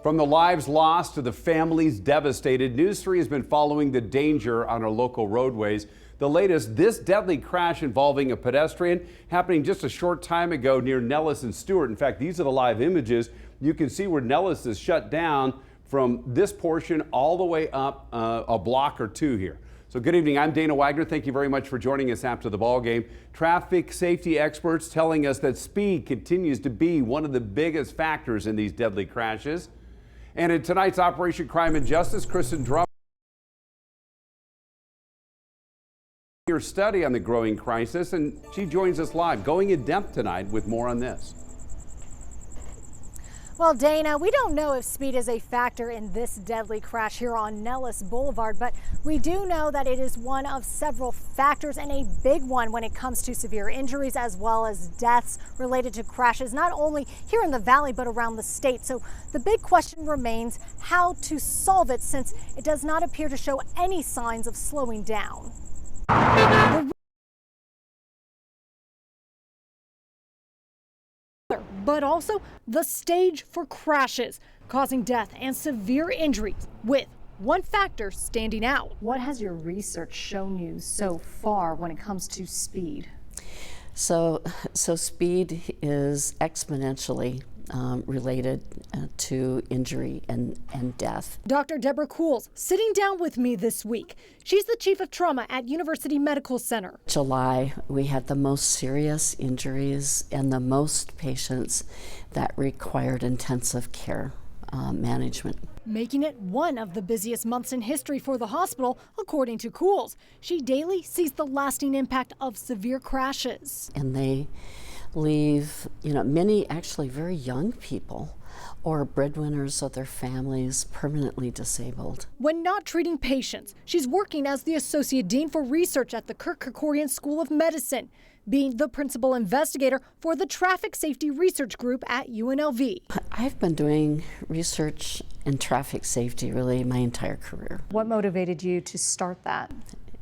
From the lives lost to the families devastated, News 3 has been following the danger on our local roadways. The latest, this deadly crash involving a pedestrian happening just a short time ago near Nellis and Stewart. In fact, these are the live images. You can see where Nellis is shut down from this portion all the way up a block or two here. So good evening, I'm Dana Wagner. Thank you very much for joining us after the ball game. Traffic safety experts telling us that speed continues to be one of the biggest factors in these deadly crashes. And in tonight's Operation Crime and Justice, Kristen Drum, your study on the growing crisis, and she joins us live, going in depth tonight with more on this. Well, Dana, we don't know if speed is a factor in this deadly crash here on Nellis Boulevard, but we do know that it is one of several factors and a big one when it comes to severe injuries as well as deaths related to crashes, not only here in the valley, but around the state. So the big question remains how to solve it, since it does not appear to show any signs of slowing down. But also the stage for crashes, causing death and severe injuries, with one factor standing out. What has your research shown you so far when it comes to speed? So speed is exponentially related to injury and death. Dr. Deborah Kuhls sitting down with me this week. She's the chief of trauma at University Medical Center. July, we had the most serious injuries and the most patients that required intensive care management. Making it one of the busiest months in history for the hospital, according to Kuhls. She daily sees the lasting impact of severe crashes. And they leave, many actually very young people or breadwinners of their families permanently disabled. When not treating patients, she's working as the Associate Dean for Research at the Kerkorian School of Medicine, being the principal investigator for the Traffic Safety Research Group at UNLV. I've been doing research in traffic safety really my entire career. What motivated you to start that?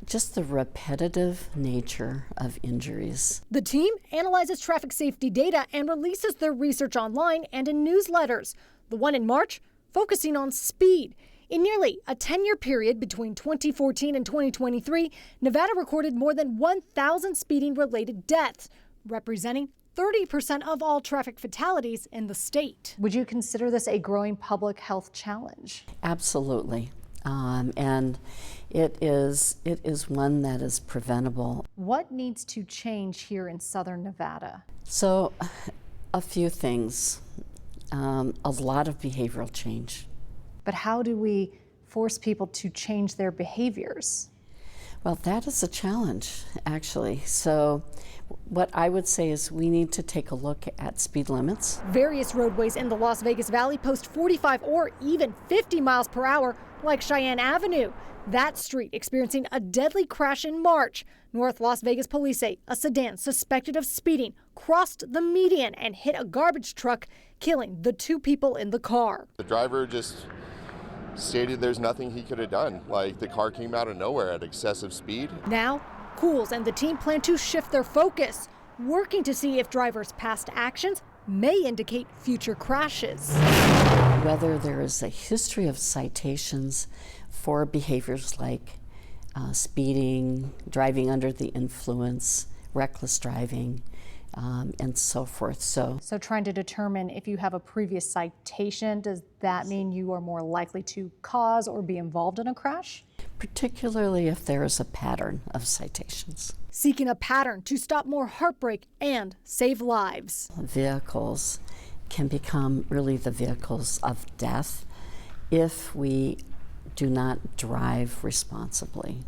Just the repetitive nature of injuries. The team analyzes traffic safety data and releases their research online and in newsletters. The one in March focusing on speed. In nearly a 10-year period between 2014 and 2023, Nevada recorded more than 1,000 speeding-related deaths, representing 30% of all traffic fatalities in the state. Would you consider this a growing public health challenge? Absolutely. And it is one that is preventable. What needs to change here in Southern Nevada? So a few things, a lot of behavioral change. But how do we force people to change their behaviors? Well, that is a challenge, actually. So what I would say is we need to take a look at speed limits. Various roadways in the Las Vegas Valley post 45 or even 50 miles per hour, like Cheyenne Avenue. That street experiencing a deadly crash in March. North Las Vegas police say a sedan suspected of speeding crossed the median and hit a garbage truck, killing the two people in the car. The driver just stated there's nothing he could have done. Like, the car came out of nowhere at excessive speed. Now, Kuhls and the team plan to shift their focus, working to see if drivers' past actions may indicate future crashes. Whether there is a history of citations for behaviors like speeding, driving under the influence, reckless driving, and so forth. So trying to determine if you have a previous citation, does that mean you are more likely to cause or be involved in a crash? particularly if there is a pattern of citations. Seeking a pattern to stop more heartbreak and save lives. Vehicles can become really the vehicles of death if we do not drive responsibly.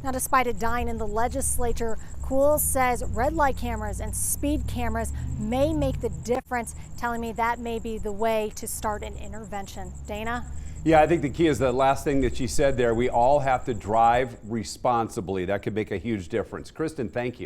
Now, despite it dying in the legislature, Kuhls says red light cameras and speed cameras may make the difference, telling me that may be the way to start an intervention. Dana? Yeah, I think the key is the last thing that she said there. We all have to drive responsibly. That could make a huge difference. Kristen, thank you.